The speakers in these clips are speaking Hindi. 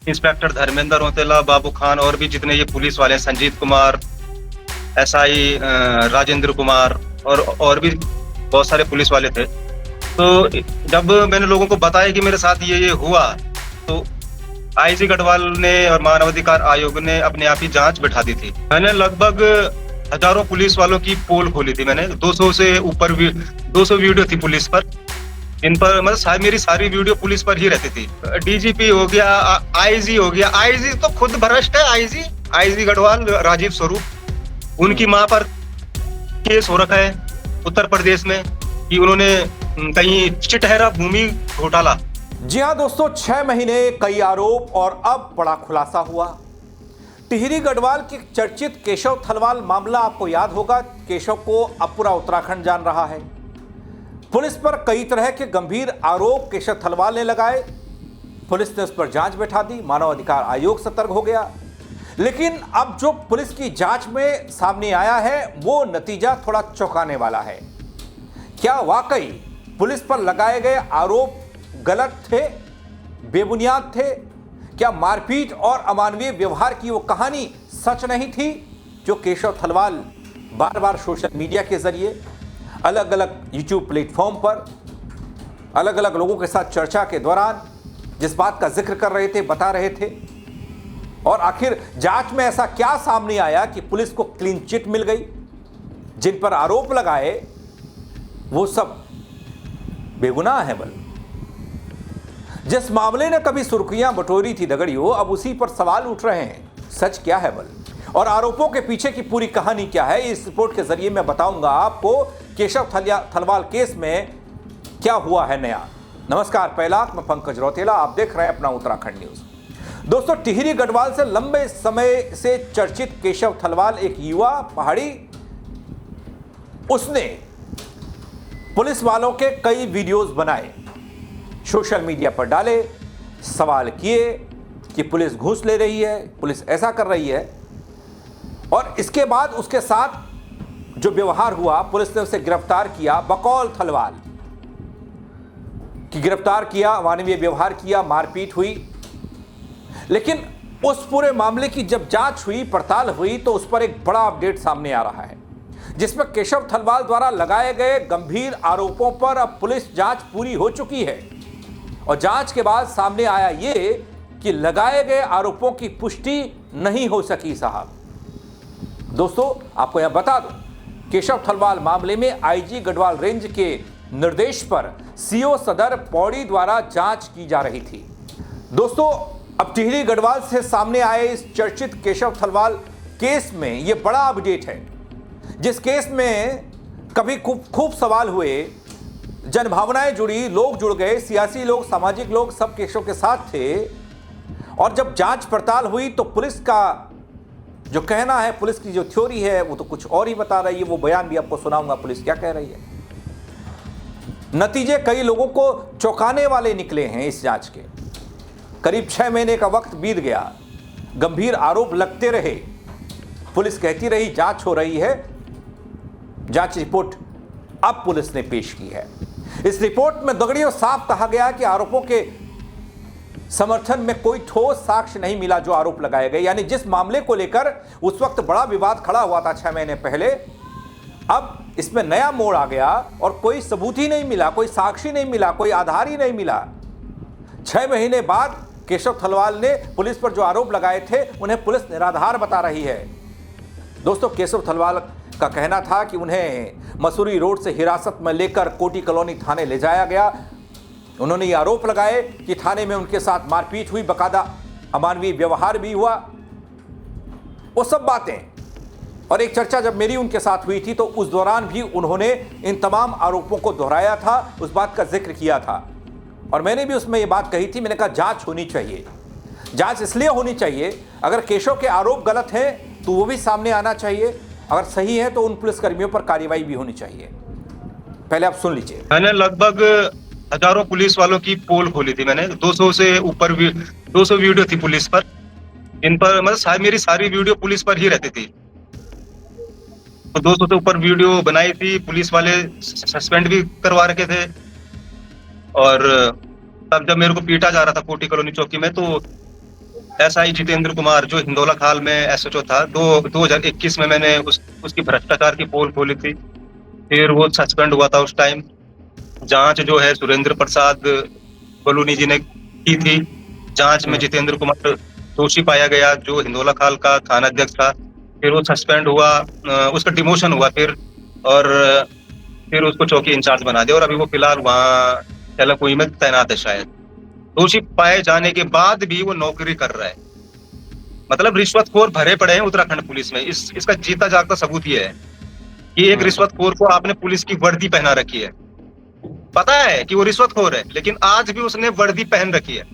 इंस्पेक्टर धर्मेंद्र औतेला, बाबू खान और भी जितने ये पुलिस वाले हैं, संजीत कुमार, एसआई राजेंद्र कुमार और भी बहुत सारे पुलिस वाले थे। तो जब मैंने लोगों को बताया कि मेरे साथ ये हुआ, तो आईजी गढ़वाल ने और मानवाधिकार आयोग ने अपने आप ही जांच बैठा दी थी। मैंने लगभग हजारों पुलिस वालों की पोल खोली थी। मैंने 200 से ऊपर 200 वीडियो थी पुलिस पर, इन पर मतलब मेरी सारी वीडियो पुलिस पर ही रहती थी। डीजीपी हो गया, आईजी हो गया, आईजी तो खुद भ्रष्ट है। आईजी गढ़वाल राजीव स्वरूप, उनकी मां पर केस हो रखा है उत्तर प्रदेश में कि उन्होंने कहीं चिटहरा भूमि घोटाला। जी हां दोस्तों, 6 महीने, कई आरोप और अब बड़ा खुलासा हुआ। टिहरी गढ़वाल के चर्चित केशव थलवाल मामला आपको याद होगा। केशव को अब पूरा उत्तराखंड जान रहा है। पुलिस पर कई तरह के गंभीर आरोप केशव थलवाल ने लगाए। पुलिस ने उस पर जांच बैठा दी, मानव अधिकार आयोग सतर्क हो गया। लेकिन अब जो पुलिस की जांच में सामने आया है वो नतीजा थोड़ा चौंकाने वाला है। क्या वाकई पुलिस पर लगाए गए आरोप गलत थे, बेबुनियाद थे? क्या मारपीट और अमानवीय व्यवहार की वो कहानी सच नहीं थी जो केशव थलवाल बार बार सोशल मीडिया के जरिए, अलग अलग यूट्यूब प्लेटफॉर्म पर, अलग अलग लोगों के साथ चर्चा के दौरान जिस बात का जिक्र कर रहे थे, बता रहे थे? और आखिर जांच में ऐसा क्या सामने आया कि पुलिस को क्लीन चिट मिल गई? जिन पर आरोप लगाए वो सब बेगुनाह है। बल जिस मामले ने कभी सुर्खियां बटोरी थी दगड़ियों, अब उसी पर सवाल उठ रहे हैं। सच क्या है बल, और आरोपों के पीछे की पूरी कहानी क्या है, इस रिपोर्ट के जरिए मैं बताऊंगा आपको केशव थलवाल केस में क्या हुआ है नया। नमस्कार, पहला मैं पंकज रौतेला, आप देख रहे हैं अपना उत्तराखंड न्यूज। दोस्तों, टिहरी गढ़वाल से लंबे समय से चर्चित केशव थलवाल एक युवा पहाड़ी, उसने पुलिस वालों के कई वीडियोस बनाए, सोशल मीडिया पर डाले, सवाल किए कि पुलिस घूस ले रही है, पुलिस ऐसा कर रही है। और इसके बाद उसके साथ जो व्यवहार हुआ, पुलिस ने उसे गिरफ्तार किया, बकौल थलवाल की गिरफ्तार किया, अमानवीय व्यवहार किया, मारपीट हुई। लेकिन उस पूरे मामले की जब जांच हुई, पड़ताल हुई, तो उस पर एक बड़ा अपडेट सामने आ रहा है, जिसमें केशव थलवाल द्वारा लगाए गए गंभीर आरोपों पर अब पुलिस जांच पूरी हो चुकी है। और जांच के बाद सामने आया ये कि लगाए गए आरोपों की पुष्टि नहीं हो सकी साहब। दोस्तों, आपको यह बता दूं, केशव थलवाल मामले में आईजी गढ़वाल रेंज के निर्देश पर सीओ सदर पौड़ी द्वारा जांच की जा रही थी। दोस्तों, अब टिहरी गढ़वाल से सामने आए इस चर्चित केशव थलवाल केस में यह बड़ा अपडेट है, जिस केस में कभी खूब सवाल हुए, जनभावनाएं जुड़ी, लोग जुड़ गए, सियासी लोग, सामाजिक लोग सब केशव के साथ थे। और जब जांच पड़ताल हुई तो पुलिस का जो कहना है, पुलिस की जो थ्योरी है, वो तो कुछ और ही बता रही है। वो बयान भी आपको सुनाऊंगा पुलिस क्या कह रही है। नतीजे कई लोगों को चौंकाने वाले निकले हैं इस जांच के। करीब 6 महीने का वक्त बीत गया, गंभीर आरोप लगते रहे, पुलिस कहती रही जांच हो रही है। जांच रिपोर्ट अब पुलिस ने पेश की है। इस रिपोर्ट में दगड़ियों साफ कहा गया कि आरोपों के समर्थन में कोई ठोस साक्ष्य नहीं मिला जो आरोप लगाए गए। यानी जिस मामले को लेकर उस वक्त बड़ा विवाद खड़ा हुआ था 6 महीने पहले, अब इसमें नया मोड़ आ गया और कोई सबूत ही नहीं मिला, कोई साक्षी नहीं मिला, कोई आधार ही नहीं मिला। 6 महीने बाद केशव थलवाल ने पुलिस पर जो आरोप लगाए थे उन्हें पुलिस निराधार बता रही है। दोस्तों, केशव थलवाल का कहना था कि उन्हें मसूरी रोड से हिरासत में लेकर कोटी कॉलोनी थाने ले जाया गया। उन्होंने ये आरोप लगाए कि थाने में उनके साथ मारपीट हुई, बकायदा अमानवीय व्यवहार भी हुआ, वो सब बातें। और एक चर्चा जब मेरी उनके साथ हुई थी तो उस दौरान भी उन्होंने इन तमाम आरोपों को दोहराया था, उस बात का जिक्र किया था। और मैंने भी उसमें ये बात कही थी, मैंने कहा जांच होनी चाहिए। जांच इसलिए होनी चाहिए, अगर केशव के आरोप गलत हैं तो वो भी सामने आना चाहिए, अगर सही है तो उन पुलिसकर्मियों पर कार्रवाई भी होनी चाहिए। पहले आप सुन लीजिए। मैंने लगभग हजारों पुलिस वालों की पोल खोली थी। मैंने 200 से ऊपर 200 वीडियो थी पुलिस पर, इन पर मतलब मेरी सारी वीडियो पुलिस पर ही रहती थी। तो 200 से ऊपर वीडियो बनाई थी, पुलिस वाले सस्पेंड भी करवा रखे थे। और तब जब मेरे को पीटा जा रहा था कोटी कॉलोनी चौकी में, तो एसआई जितेंद्र कुमार जो हिंदोला खाल में एसएचओ था, 2021 में मैंने उसकी भ्रष्टाचार की पोल खोली थी। फिर वो सस्पेंड हुआ था उस टाइम। जांच जो है सुरेंद्र प्रसाद बलूनी जी ने की थी। जांच में जितेंद्र कुमार दोषी पाया गया, जो हिंदोला खाल का थाना अध्यक्ष था। फिर वो सस्पेंड हुआ, उसका डिमोशन हुआ फिर, और फिर उसको चौकी इंचार्ज बना दिया, और अभी वो फिलहाल वहाँ तेलकुई में तैनात है शायद। दोषी पाए जाने के बाद भी वो नौकरी कर रहा है। मतलब रिश्वतखोर भरे पड़े हैं उत्तराखंड पुलिस में। इसका जीता जागता सबूत ये है कि एक रिश्वतखोर को आपने पुलिस की वर्दी पहना रखी है। पता है कि वो रिश्वतखोर है, लेकिन आज भी उसने वर्दी पहन रखी है।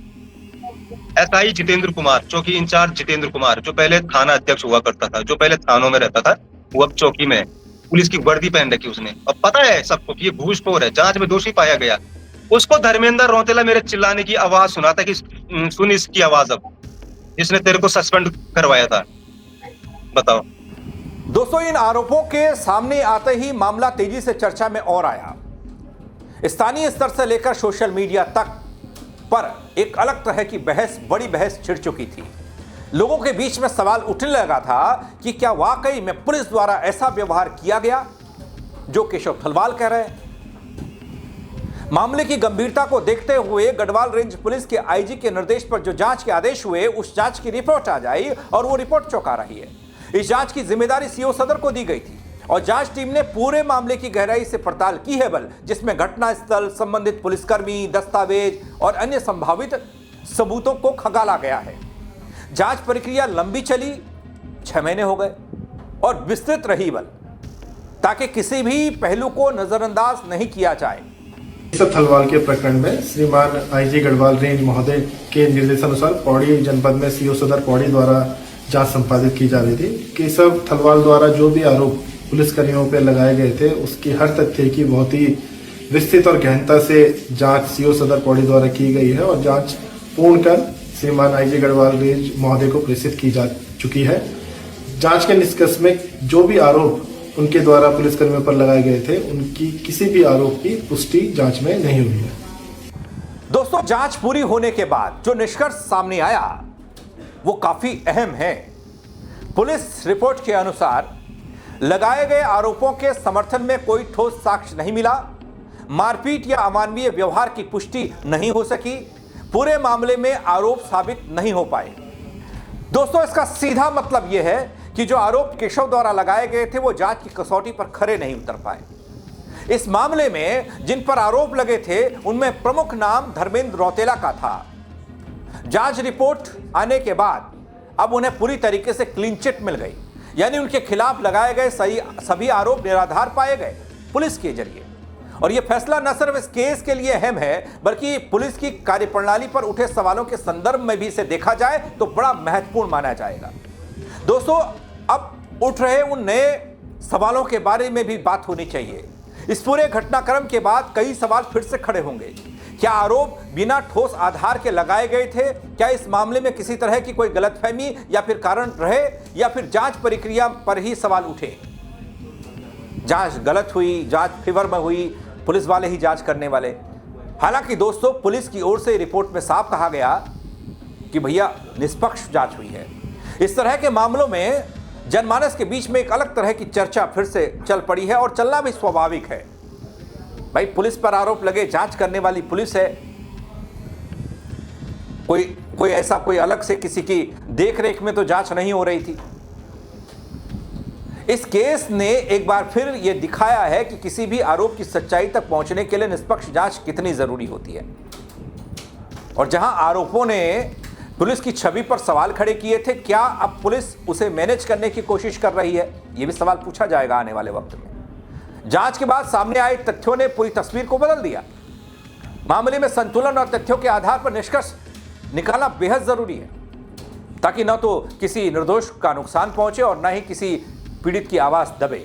एसआई जितेंद्र कुमार, चौकी इंचार्ज जितेंद्र कुमार, जो पहले थाना अध्यक्ष हुआ करता था, जो पहले थानों में रहता था, वो अब चौकी में है। पुलिस की वर्दी पहन रखी उसने। अब पता है सबको कि ये घूसखोर है, जांच में दोषी पाया गया। उसको धर्मेंद्र रौतेला मेरे चिल्लाने की आवाज सुनाता कि सुन इसकी आवाज, अब जिसने तेरे को सस्पेंड करवाया था। बताओ। दोस्तों, इन आरोपों के सामने आते ही मामला तेजी से चर्चा में और आया। स्थानीय स्तर से लेकर सोशल मीडिया तक पर एक अलग तरह की बड़ी बहस छिड़ चुकी थी। लोगों के बीच में सवाल उठने लगा था कि क्या वाकई में पुलिस द्वारा ऐसा व्यवहार किया गया जो केशव थलवाल कह रहे हैं। मामले की गंभीरता को देखते हुए गढ़वाल रेंज पुलिस के आईजी के निर्देश पर जो जांच के आदेश हुए, उस जांच की रिपोर्ट आ जाई और वो रिपोर्ट चौंका रही है। इस जांच की जिम्मेदारी सीओ सदर को दी गई थी और जांच टीम ने पूरे मामले की गहराई से पड़ताल की है जिसमें घटनास्थल, संबंधित पुलिसकर्मी, दस्तावेज और अन्य संभावित सबूतों को खंगाला गया है। जांच प्रक्रिया लंबी चली, 6 महीने हो गए और विस्तृत रही ताकि किसी भी पहलू को नजरअंदाज नहीं किया जाए। केशव थलवाल के प्रकरण में श्रीमान आईजी गढ़वाल रेंज महोदय के निर्देशानुसार पौड़ी जनपद में सीओ सदर पौड़ी द्वारा जांच संपादित की जा रही थी। केशव थलवाल द्वारा जो भी आरोप पुलिसकर्मियों पर लगाए गए थे, उसकी हर तथ्य की बहुत ही विस्तृत और गहनता से जांच सीओ सदर पौड़ी द्वारा की गई है और जांच पूर्ण कर श्रीमान आईजी गढ़वाल रेंज महोदय को प्रेषित की जा चुकी है। जांच के निष्कर्ष में जो भी आरोप उनके द्वारा पुलिसकर्मियों पर लगाए गए थे, उनकी किसी भी आरोप की पुष्टि जांच में नहीं हुई है। दोस्तों, जांच पूरी होने के बाद जो निष्कर्ष सामने आया वो काफी अहम है। पुलिस रिपोर्ट के अनुसार लगाए गए आरोपों के समर्थन में कोई ठोस साक्ष्य नहीं मिला। मारपीट या अमानवीय व्यवहार की पुष्टि नहीं हो सकी। पूरे मामले में आरोप साबित नहीं हो पाए। दोस्तों, इसका सीधा मतलब यह है कि जो आरोप केशव द्वारा लगाए गए थे वो जांच की कसौटी पर खरे नहीं उतर पाए। इस मामले में जिन पर आरोप लगे थे उनमें प्रमुख नाम धर्मेंद्र रौतेला का था। जांच रिपोर्ट आने के बाद अब उन्हें पूरी तरीके से क्लीन चिट मिल गई, यानी उनके खिलाफ लगाए गए सभी आरोप निराधार पाए गए पुलिस के जरिए। और यह फैसला न सिर्फ इस केस के लिए अहम है, बल्कि पुलिस की कार्यप्रणाली पर उठे सवालों के संदर्भ में भी इसे देखा जाए तो बड़ा महत्वपूर्ण माना जाएगा। दोस्तों, अब उठ रहे उन नए सवालों के बारे में भी बात होनी चाहिए। इस पूरे घटनाक्रम के बाद कई सवाल फिर से खड़े होंगे। क्या आरोप बिना ठोस आधार के लगाए गए थे? क्या इस मामले में किसी तरह की कोई गलतफहमी या फिर कारण रहे, या फिर जांच प्रक्रिया पर ही सवाल उठे? जांच गलत हुई, जांच फेवर में हुई, पुलिस वाले ही जांच करने वाले। हालांकि दोस्तों, पुलिस की ओर से रिपोर्ट में साफ कहा गया कि भैया निष्पक्ष जांच हुई है। इस तरह के मामलों में जनमानस के बीच में एक अलग तरह की चर्चा फिर से चल पड़ी है और चलना भी स्वाभाविक है। भाई, पुलिस पर आरोप लगे, जांच करने वाली पुलिस है, कोई ऐसा कोई अलग से किसी की देखरेख में तो जांच नहीं हो रही थी। इस केस ने एक बार फिर यह दिखाया है कि किसी भी आरोप की सच्चाई तक पहुंचने के लिए निष्पक्ष जांच कितनी जरूरी होती है। और जहां आरोपों ने पुलिस की छवि पर सवाल खड़े किए थे, क्या अब पुलिस उसे मैनेज करने की कोशिश कर रही है? यह भी सवाल पूछा जाएगा आने वाले वक्त में। जांच के बाद सामने आए तथ्यों ने पूरी तस्वीर को बदल दिया। मामले में संतुलन और तथ्यों के आधार पर निष्कर्ष निकालना बेहद जरूरी है, ताकि न तो किसी निर्दोष का नुकसान पहुंचे और न ही किसी पीड़ित की आवाज दबे।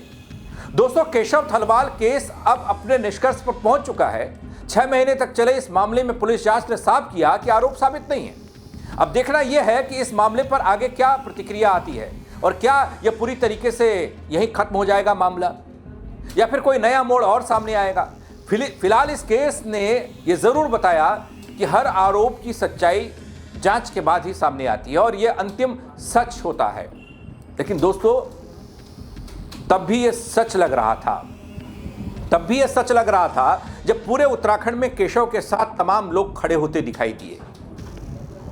दोस्तों, केशव थलवाल केस अब अपने निष्कर्ष पर पहुंच चुका है। 6 महीने तक चले इस मामले में पुलिस जांच ने साफ किया कि आरोप साबित नहीं है। अब देखना यह है कि इस मामले पर आगे क्या प्रतिक्रिया आती है और क्या यह पूरी तरीके से यहीं खत्म हो जाएगा मामला, या फिर कोई नया मोड़ और सामने आएगा। फिलहाल इस केस ने यह जरूर बताया कि हर आरोप की सच्चाई जांच के बाद ही सामने आती है और यह अंतिम सच होता है। लेकिन दोस्तों, तब भी यह सच लग रहा था जब पूरे उत्तराखंड में केशव के साथ तमाम लोग खड़े होते दिखाई दिए।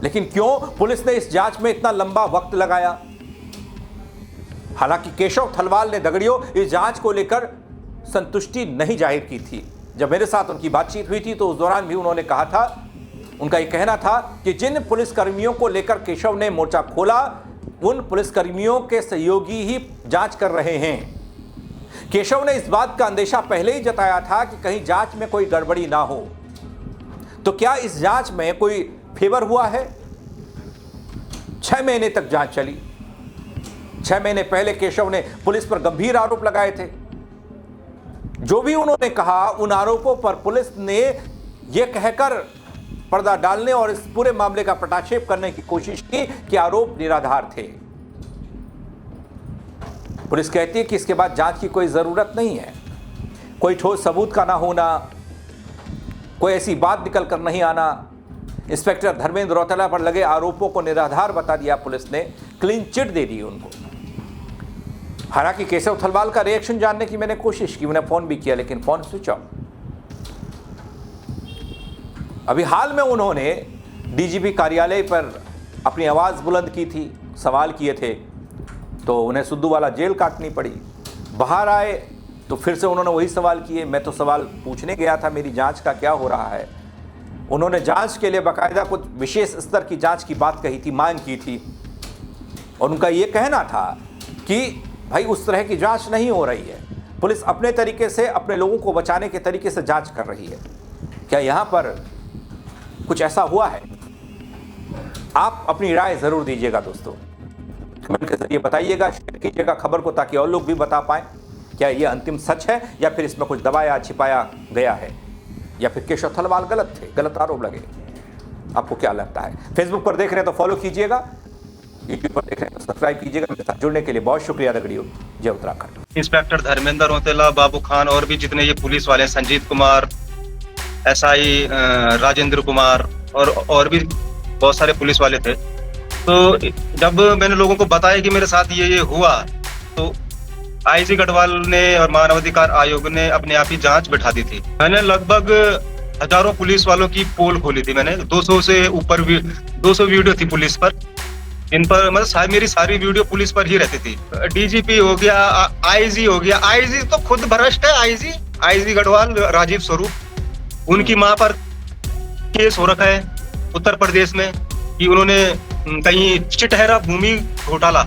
लेकिन क्यों पुलिस ने इस जांच में इतना लंबा वक्त लगाया? हालांकि केशव थलवाल ने दगड़ियों इस जांच को लेकर संतुष्टि नहीं जाहिर की थी। जब मेरे साथ उनकी बातचीत हुई थी तो उस दौरान भी उन्होंने कहा था, उनका यह कहना था कि जिन पुलिसकर्मियों को लेकर केशव ने मोर्चा खोला, उन पुलिसकर्मियों के सहयोगी ही जांच कर रहे हैं। केशव ने इस बात का अंदेशा पहले ही जताया था कि कहीं जांच में कोई गड़बड़ी ना हो। तो क्या इस जांच में कोई फेवर हुआ है? 6 महीने तक जांच चली। 6 महीने पहले केशव ने पुलिस पर गंभीर आरोप लगाए थे। जो भी उन्होंने कहा, उन आरोपों पर पुलिस ने यह कहकर पर्दा डालने और इस पूरे मामले का पटाक्षेप करने की कोशिश की कि आरोप निराधार थे। पुलिस कहती है कि इसके बाद जांच की कोई जरूरत नहीं है। कोई ठोस सबूत का ना होना, कोई ऐसी बात निकल कर नहीं आना। इंस्पेक्टर धर्मेंद्र रौतेला पर लगे आरोपों को निराधार बता दिया पुलिस ने, क्लीन चिट दे दी उनको। हालांकि केशव थलवाल का रिएक्शन जानने की मैंने कोशिश की, उन्हें फोन भी किया, लेकिन फोन स्विच ऑफ। अभी हाल में उन्होंने डीजीपी कार्यालय पर अपनी आवाज बुलंद की थी, सवाल किए थे, तो उन्हें सुद्दूवाला जेल काटनी पड़ी। बाहर आए तो फिर से उन्होंने वही सवाल किए। मैं तो सवाल पूछने गया था, मेरी जांच का क्या हो रहा है। उन्होंने जांच के लिए बाकायदा कुछ विशेष स्तर की जांच की बात कही थी, मांग की थी, और उनका यह कहना था कि भाई उस तरह की जांच नहीं हो रही है, पुलिस अपने तरीके से, अपने लोगों को बचाने के तरीके से जांच कर रही है। क्या यहां पर कुछ ऐसा हुआ है? आप अपनी राय जरूर दीजिएगा दोस्तों, कमेंट के जरिए बताइएगा, शेयर कीजिएगा खबर को, ताकि और लोग भी बता पाएं क्या यह अंतिम सच है या फिर इसमें कुछ दबाया छिपाया गया है, या फिर केशव थलवाल गलत थे, गलत आरोप लगे। आपको क्या लगता है? फेसबुक पर देख रहे हैं तो फॉलो कीजिएगा, यूट्यूब पर देख रहे हैं तो सब्सक्राइब कीजिएगा। मेरे साथ जुड़ने के लिए बहुत शुक्रिया दगड़ियों। जय उत्तराखंड। इंस्पेक्टर धर्मेंद्र रौतेला, बाबू खान और भी जितने ये पुलिस वाले, संजीत कुमार, एसआई राजेंद्र कुमार और भी बहुत सारे पुलिस वाले थे। तो जब मैंने लोगों को बताया कि मेरे साथ ये हुआ, तो आईजी गढ़वाल ने और मानवाधिकार आयोग ने अपने आप ही जांच बैठा दी थी। मैंने लगभग हजारों पुलिस वालों की पोल खोली थी। मैंने 200 से ऊपर 200 वीडियो थी पुलिस पर, इन पर मतलब मेरी सारी वीडियो पुलिस पर ही रहती थी। डीजीपी हो गया, आईजी हो गया, आईजी तो खुद भ्रष्ट है। आईजी गढ़वाल राजीव स्वरूप, उनकी मां पर केस हो रखा है उत्तर प्रदेश में कि उन्होंने कहीं चिटहरा भूमि घोटाला